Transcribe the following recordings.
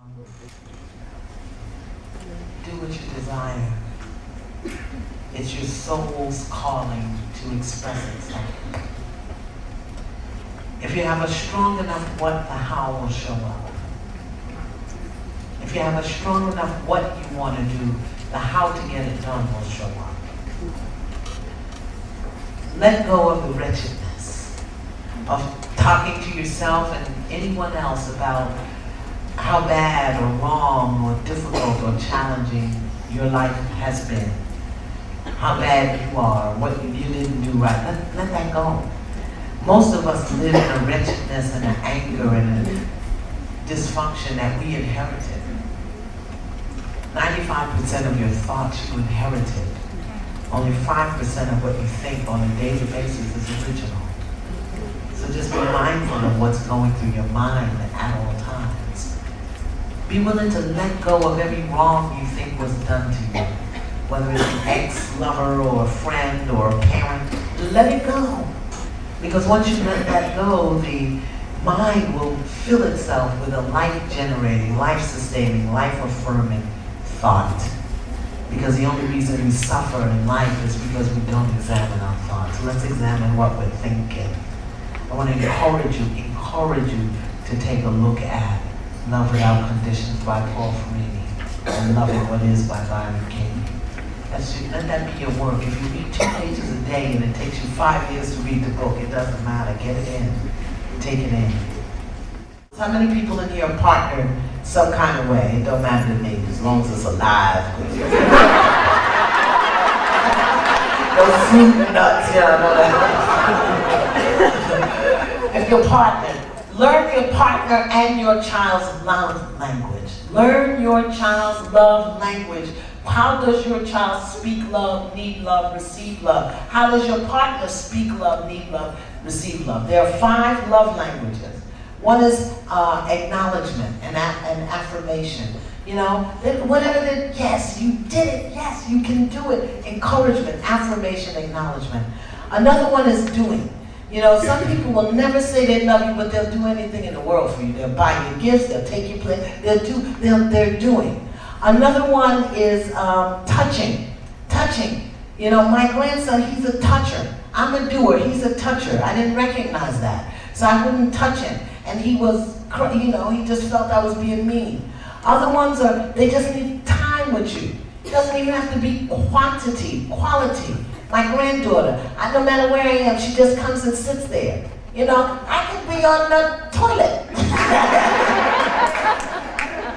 Do what you desire. It's your soul's calling to express itself. If you have a strong enough what, the how will show up. If you have a strong enough what you want to do, the how to get it done will show up. Let go of the wretchedness of talking to yourself and anyone else about how bad or wrong or difficult or challenging your life has been. How bad you are, what you didn't do right. Let that go. Most of us live in a wretchedness and an anger and a dysfunction that we inherited. 95% of your thoughts you inherited. Only 5% of what you think on a daily basis is original. So just be mindful of what's going through your mind at all times. Be willing to let go of every wrong you think was done to you. Whether it's an ex-lover or a friend or a parent, let it go. Because once you let that go, the mind will fill itself with a life-generating, life-sustaining, life-affirming thought. Because the only reason we suffer in life is because we don't examine our thoughts. Let's examine what we're thinking. I want to encourage you to take a look at Love Without Conditions by Paul Ferrini and Loving What Is by Byron Katie. Let that be your work. If you read 2 pages a day and it takes you 5 years to read the book, it doesn't matter. Get it in. Take it in. How many people in here are partnered some kind of way? It don't matter to me as long as it's alive. Those fruit nuts, yeah, I know that. If you're partnered, learn your partner and your child's love language. Learn your child's love language. How does your child speak love, need love, receive love? How does your partner speak love, need love, receive love? There are 5 love languages. One is acknowledgement and affirmation. You know, whatever that, yes, you did it, yes, you can do it. Encouragement, affirmation, acknowledgement. Another one is doing. You know, some people will never say they love you, but they'll do anything in the world for you. They'll buy you gifts, they'll take you place, they're doing. Another one is touching. Touching. You know, my grandson, he's a toucher. I'm a doer, he's a toucher. I didn't recognize that. So I wouldn't touch him. And he was, you know, he just felt I was being mean. Other ones are, they just need time with you. It doesn't even have to be quantity, quality. My granddaughter, no matter where I am, she just comes and sits there. You know, I could be on the toilet.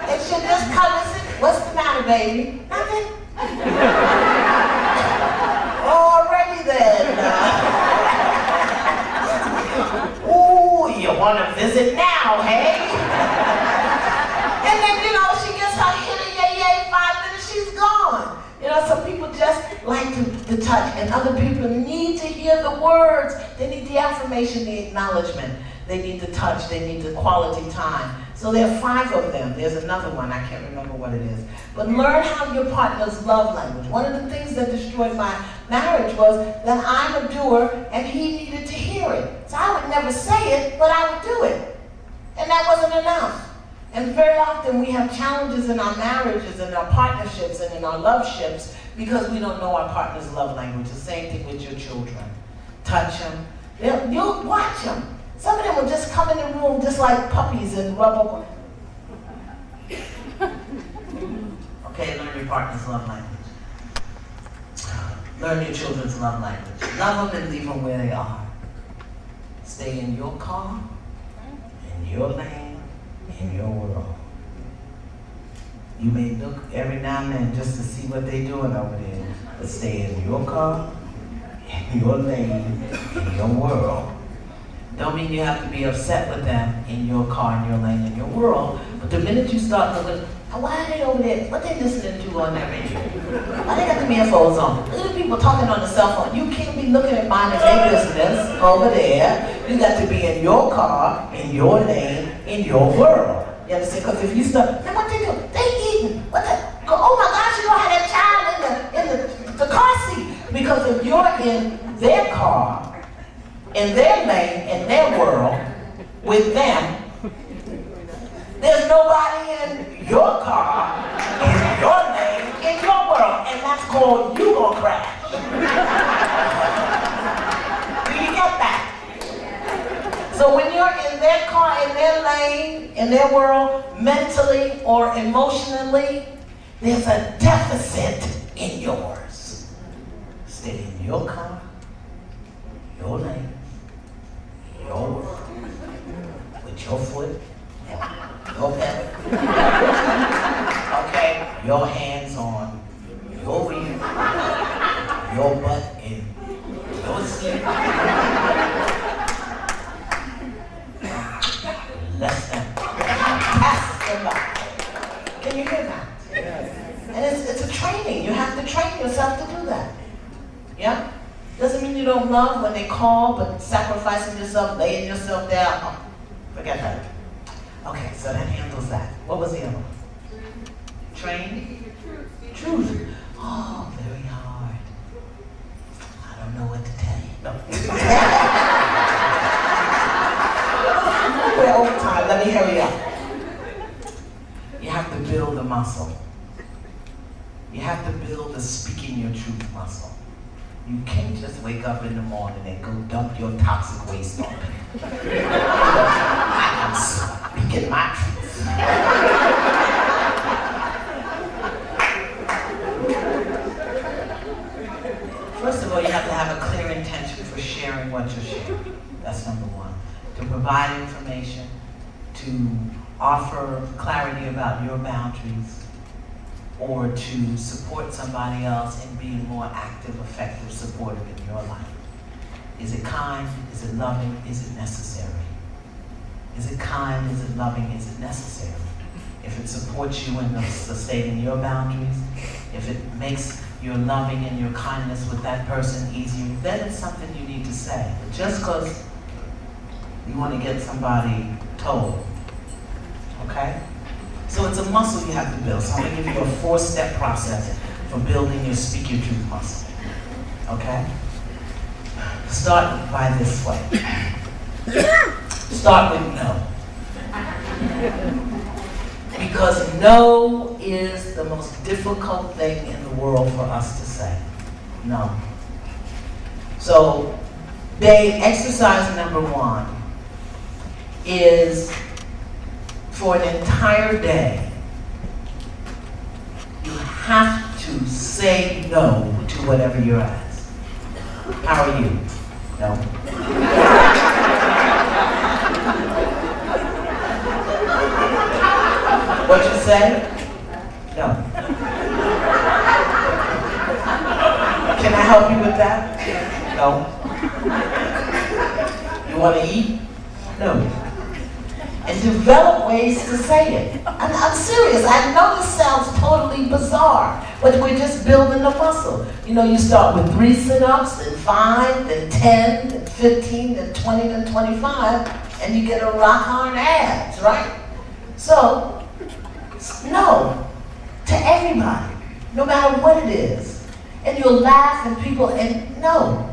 And she'll just come and sit. What's the matter, baby? Nothing. Already then. Ooh, you want to visit now, hey? And then, you know, she gets her hit a yay, 5 minutes, she's gone. You know, some people just like to touch, and other people need to hear the words. They need the affirmation, the acknowledgement. They need the touch, they need the quality time. So there are 5 of them. There's another one, I can't remember what it is. But learn how your partner's love language. One of the things that destroyed my marriage was that I'm a doer and he needed to hear it. So I would never say it, but I would do it. And that wasn't enough. And very often we have challenges in our marriages, in our partnerships, and in our loveships because we don't know our partner's love language. The same thing with your children. Touch them. You'll watch them. Some of them will just come in the room just like puppies and rub up. Okay, learn your partner's love language. Learn your children's love language. Love them and leave them where they are. Stay in your car, in your lane, in your world. You may look every now and then just to see what they're doing over there, but stay in your car, in your lane, in your world. Don't mean you have to be upset with them in your car, in your lane, in your world, but the minute you start looking, why are they over there? What they listening to on that radio? Why they got the earphones on? Look at the people talking on the cell phone. You can't be looking at mine and their business over there. You got to be in your car, in your lane, in your world. You understand? Because if you start, then what they do? They eating. What the? Oh my gosh, you don't have that child in the car seat. Because if you're in their car, in their lane, in their world, with them, there's nobody in your car, in your lane, in your world, and that's called you gonna crash. Do you get that? So when you're in their car, in their lane, in their world, mentally or emotionally, there's a deficit in yours. Stay in your car, your lane, your world, with your foot, your pedal, okay, your hands on your wheel, your butt in your seat. Less than pass them by. Can you hear that? And it's a training. You have to train yourself to do that. Yeah? Doesn't mean you don't love when they call, but sacrificing yourself, laying yourself down. Oh, forget that. Okay, so that handles that. What was the other one? Train? Truth. Oh, very hard. I don't know what to tell you. No. We're over time. Let me hurry up. You have to build a muscle. You have to build a speaking your truth muscle. You can't just wake up in the morning and go dump your toxic waste on people. I am speaking my truth. First of all, you have to have a clear intention for sharing what you're sharing. That's number one. To provide information, to offer clarity about your boundaries, or to support somebody else in being more active, effective, supportive in your life. Is it kind? Is it loving? Is it necessary? Is it kind? Is it loving? Is it necessary? If it supports you in sustaining your boundaries, if it makes your loving and your kindness with that person easier, then it's something you need to say. But just because you want to get somebody told, okay? So it's a muscle you have to build. So I'm going to give you a 4-step process for building your speak your truth muscle. Okay? Start by this way. Start with no. Because no is the most difficult thing in the world for us to say. No. So, exercise number 1 is for an entire day, you have to say no to whatever you're asked. How are you? No. What you say? No. Can I help you with that? No. You want to eat? No. And develop ways to say it. I'm serious. I know this sounds totally bizarre, but we're just building the muscle. You know, you start with 3 sit-ups, then 5, then 10, then 15, then 20, then 25, and you get a rock hard abs, right? So, no to everybody, no matter what it is. And you'll laugh and people, and no.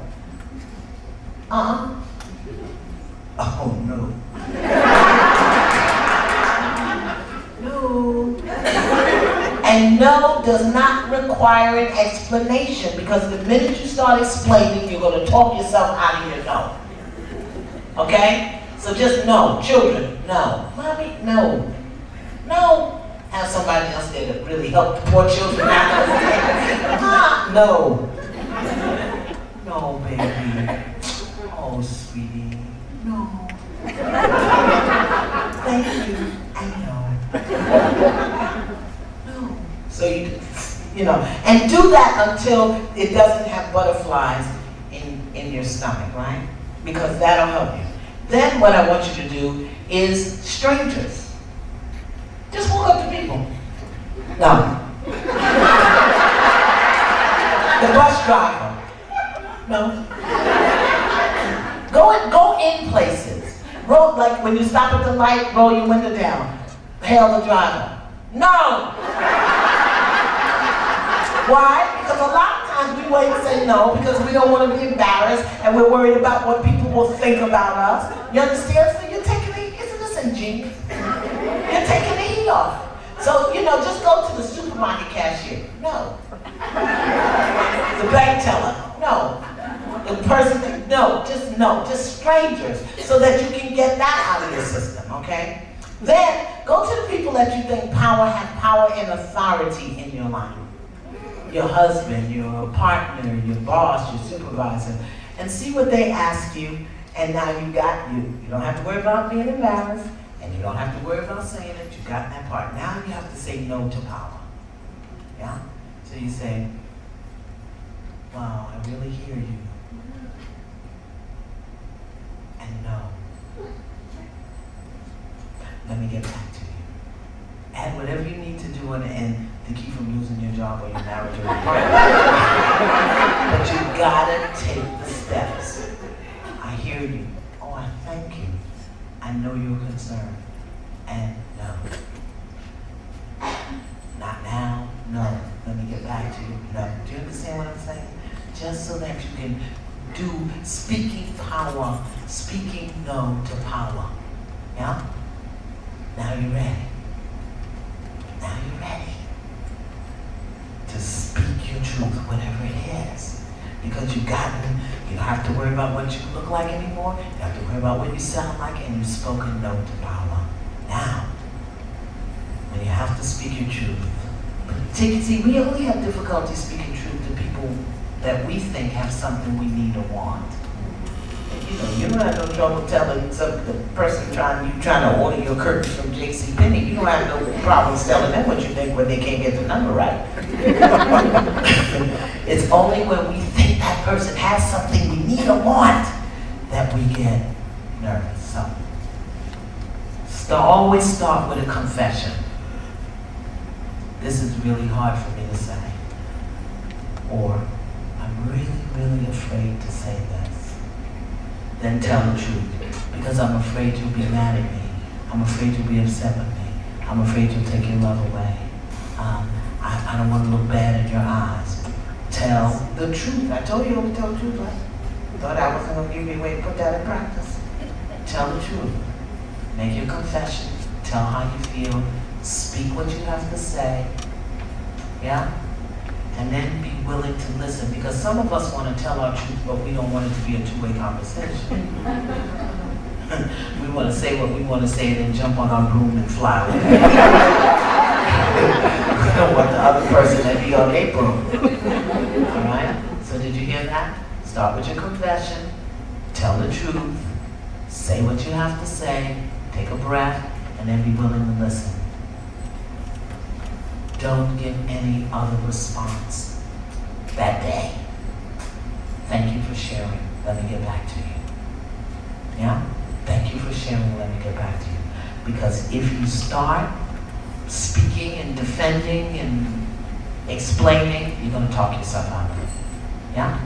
Oh, no. No. And no does not require an explanation, because the minute you start explaining, you're going to talk yourself out of your no. Okay? So just no. Children, no. Mommy, no. No. Have somebody else there to really help the poor children out. No. No, baby. Oh, sweetie. No. Thank you. I know. No. So you know, and do that until it doesn't have butterflies in your stomach, right? Because that'll help you. Then what I want you to do is strangers. Just walk up to people. No. The bus driver. No. Go in places. Roll, like when you stop at the light, roll your window down. Hail the driver. No. Why? Because a lot of times we wait and say no because we don't want to be embarrassed and we're worried about what people will think about us. You understand? So you're taking the, isn't this ingenious? You're taking the heat off. So just go to the supermarket cashier. No. The bank teller. No. The person, no. Just strangers, so that you can get that out of your system, okay? Then, go to the people that you think have power and authority in your life. Your husband, your partner, your boss, your supervisor, and see what they ask you, and now you don't have to worry about being embarrassed, and you don't have to worry about saying it, you got that part. Now you have to say no to power. Yeah? So you say, wow, I really hear you. And no. Let me get back to you. Add whatever you need to do on the end to keep from losing your job or your marriage or your partner. But you gotta take the steps. I hear you. Oh, I thank you. I know you're concerned. And no. Not now. No. Let me get back to you. No. Do you understand what I'm saying? Just so that you can do speaking power, speaking no to power. Yeah? Now you're ready. Now you're ready to speak your truth, whatever it is. Because you don't have to worry about what you look like anymore. You don't have to worry about what you sound like, and you've spoken no to power. Now, when you have to speak your truth, see, we only have difficulty speaking truth to people that we think have something we need or want. You don't have no trouble telling the person trying to order your curtains from JCPenney. You don't have no problems telling them what you think when they can't get the number right. It's only when we think that person has something we need or want that we get nervous. So always start with a confession. This is really hard for me to say. Or, I'm really, really afraid to say this. Then tell the truth, because I'm afraid you'll be mad at me. I'm afraid you'll be upset with me. I'm afraid you'll take your love away. I don't want to look bad in your eyes. Tell the truth. I told you to tell the truth, right? Thought I wasn't going to give you a way to put that in practice. Tell the truth. Make your confession. Tell how you feel. Speak what you have to say. Yeah? And then be willing to listen, because some of us want to tell our truth, but we don't want it to be a two-way conversation. We want to say what we want to say and then jump on our broom and fly away. We don't want the other person to be on their broom. All right? So did you hear that? Start with your confession. Tell the truth. Say what you have to say. Take a breath, and then be willing to listen. Don't get any other response that day. Thank you for sharing. Let me get back to you. Yeah? Thank you for sharing. Let me get back to you. Because if you start speaking and defending and explaining, you're going to talk yourself out of it. Yeah?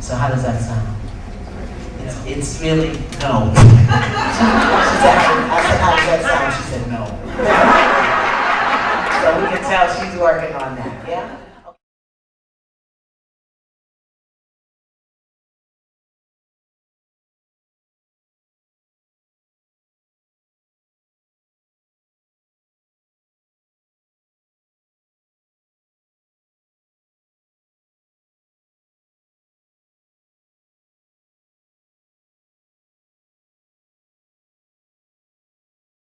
So how does that sound? It's really no. She said, I said, how does that sound? She said, no. So we can tell she's working on that, yeah?